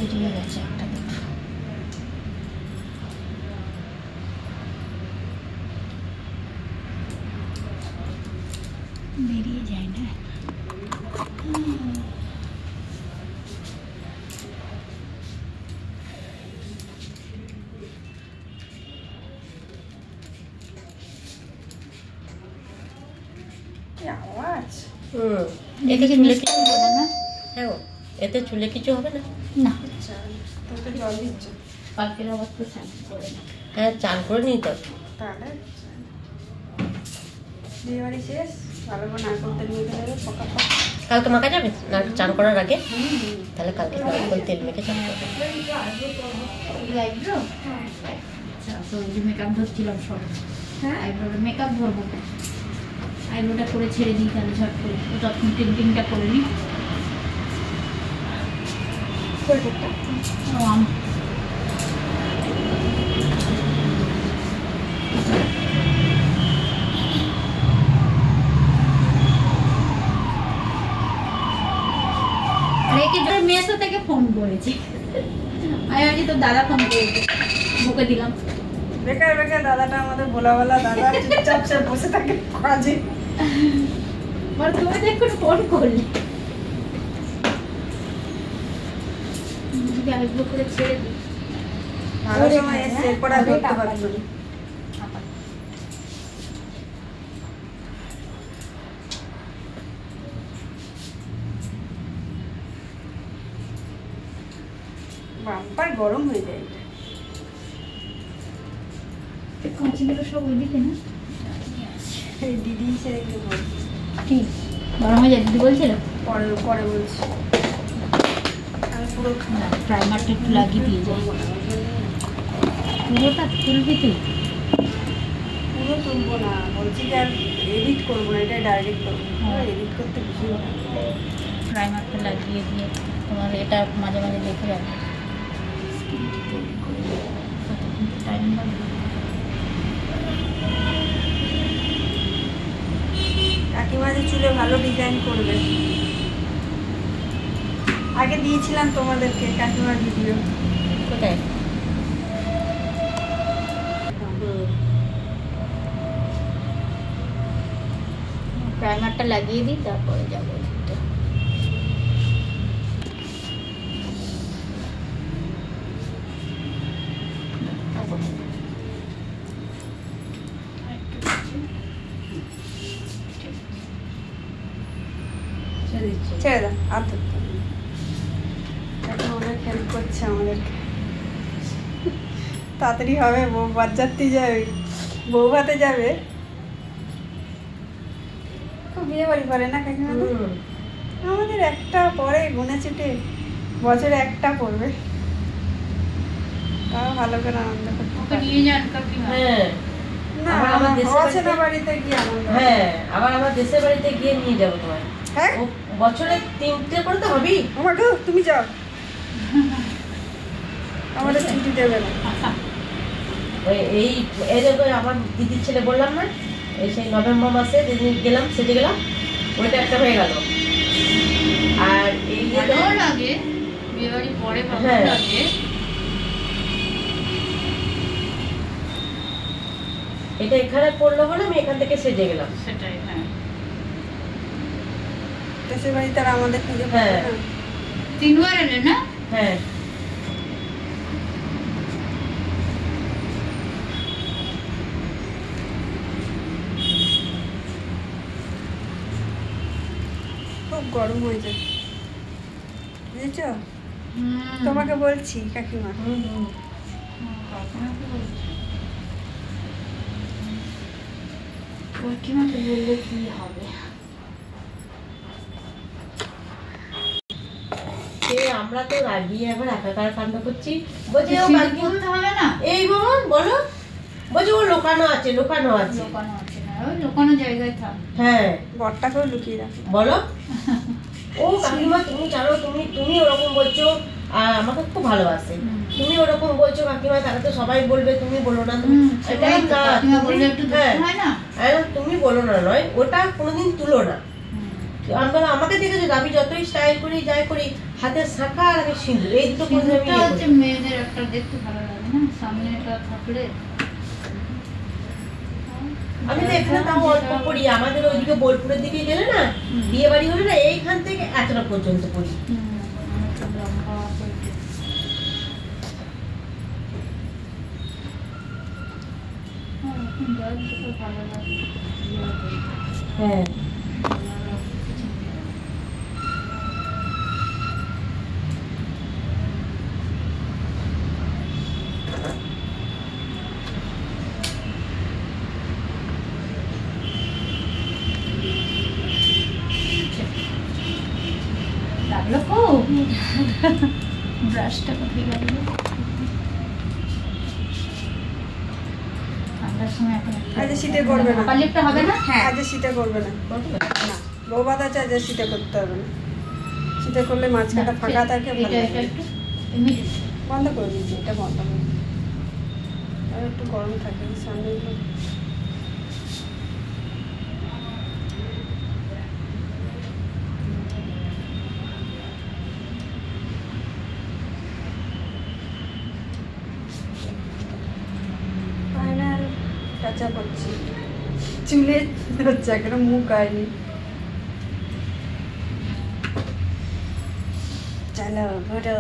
বেরিয়ে গেছে একটা দেখো, বেরিয়ে যায় না। এতে চুলে কিছু হবে না? হ্যাঁ, এতে চুলে কিছু হবে না? না, জল দিচ্ছ? কালকের আবার তো চান করে না। হ্যাঁ, চান করে নিই তো। তাহলে বিয়ে বাড়ি শেষ, ভালো করে না করতে নিয়ে গেলে পকা পকা। কালকে মাখা যাবে না চান করার আগে? তাহলে কালকে সারাক্ষণ তেল মেখে চান করবে। আইব্রো, আচ্ছা, তো ওই যে মেকআপ ধরছিলাম সব। হ্যাঁ, আইব্রোটা মেকআপ ধরবো, আইব্রোটা করে ছেড়ে দিই তাহলে ঝট করে, তো তখন টিনটিনটা করে নিই। মেসো থেকে ফোন করেছে, আমি ভাবছি তোর দাদা ফোন করেছে, বুকে দিলাম। বেকার বেকার দাদাটা আমাদের ভোলাওয়ালা দাদা, চুপচাপ সে বসে থাকে কাজে। তুমি দেখুন ফোন করলে যদি আইব্রো করে ছেড়ে দিই, ভালো সময় এসে এরপর আর ধরতে পারবো না। বাম্পার গরম হয়ে যায়। কাঁচিগুলো সব ওইদিকে না, দিদি ছেড়ে গিয়ে বলছি কি গরম হয়ে যায় দিদি বলছিল, পরে পরে বলছি। আমি পুরো প্রাইমারটা একটু লাগিয়ে দিয়ে যাই। পুরোটা তুলবি তুই? পুরো তুলবো না, বলছি যে আর এডিট করবো না, এটা ডাইরেক্ট করবো। এডিট করতে বেশি প্রাইমারটা লাগিয়ে দিয়ে তোমার এটা মাঝে মাঝে দেখে যাবে। টাইম লাগবে। কাকিমা যে চুলে ভালো ডিজাইন করবে, আগে দিয়েছিলাম তোমাদেরকে কাকিমার ভিডিও। কোথায়? প্রাইমারটা লাগিয়ে দিই তারপরে যাবো। ছেড়ে দাও, আর ধরতে হবে না। এখন অনেক হেল্প করছে আমাদেরকে। তাড়াতাড়ি হবে, বউ বাচ্চাতে যাবে, বউ ভাতে যাবে। খুব বিয়ে বাড়ি করে না কাকিমা? আমাদের একটা পরে গুনে ছুটে বছরে একটা পড়বে, তাও ভালো করে আনন্দ করতে ওকে পারি। নিয়ে যান কাকিমা। হ্যাঁ, না আবার আমার দেশের অচেনা বাড়িতে- বাড়িতে গিয়ে আনন্দ। হ্যাঁ, আবার আমার দেশের বাড়িতে গিয়ে নিয়ে যাবো তোমার। হ্যাঁ, ও বছরে 3টে করে তো হবেই। আমার গো তুমি যাও, আমাদের ছুটি দেবে না। এই এই দেখো আমার দিদির ছেলে বললাম না, এই সেই নভেম্বর মাসে যেদিন গেলাম সেটে গেলাম, ওইটা একটা হয়ে গেল। আর এই যে ভালো লাগে বিয়ে বাড়ি পরে, ভালো হ্যাঁ। লাগে। এটা এখানে পড়লো বলে আমি এখান থেকে সেজে গেলাম। সেটাই, হ্যাঁ। দেশের বাড়িতে আর আমাদের খুঁজে পাবে হ্যাঁ। না। 3 বার এলে না? হ্যাঁ, খুব গরম হয়ে যায়, বুঝেছো? তোমাকে বলছি কাকিমা। কাকিমাকে বললে কি হবে? আমরা তো রাগিয়ে আবার একাকার কাণ্ড করছি। বলছি ও সিঁড়ি কাকিমা করতে হবে না? এই বলুন বলো, বলছি ও লোকানো আছে লোকানো আছে। লোকানো আছে না, ওই লোকানো জায়গায় থাক। হ্যাঁ, বরটাকেও লুকিয়ে রাখে। বলো ও কাকিমা তুমি জানো, তুমি ওরকম বলছো, আমাকে খুব ভালোবাসে। তুমি ওরকম বলছো কাকিমা, তারা তো সবাই বলবে তুমি বলো না। সেটাই তো, কাকিমা বললে একটু দুঃখ হয় না? তুমি বলো না নয়, ওটা কোনোদিন তুলো না। আমাকে দেখেছো, আমি যতই স্টাইল করি যাই করি হাতের শাঁখা আর আমি সিঁদুর এই দুটো পরে আমি সিঁদুরটা হচ্ছে মেয়েদের একটা দেখতে ভালো লাগে না, সামনে এটা থাকলে। আমি তো এখানে তাও অল্প পড়ি, আমাদের ওইদিকে বোলপুরের দিকে গেলে না বিয়ে বাড়ি হলে না এইখান থেকে এতটা পর্যন্ত পড়ি। হ্যাঁ লাগলো খুব। ব্রাশটা কোথায় গেল? ঠান্ডার সময় এখন আজ শীতে করবে না, লিপটা হবে না। হ্যাঁ আজ শীতে করবে না, না বৌভাত আছে, আজ শীতে করতে হবে না। শীতে করলে মাঝখানটা ফাঁকা থাকে, ভালো এটা লাগে। একটু ইমিডিয়েট বন্ধ করে দিয়েছি, এটা বন্ধ করে আর একটু গরম থাকে সামনে। ফাইনাল কাঁচা করছি, চুলে হচ্ছে এখনো মুখ হয়নি। চলো ঘোরো।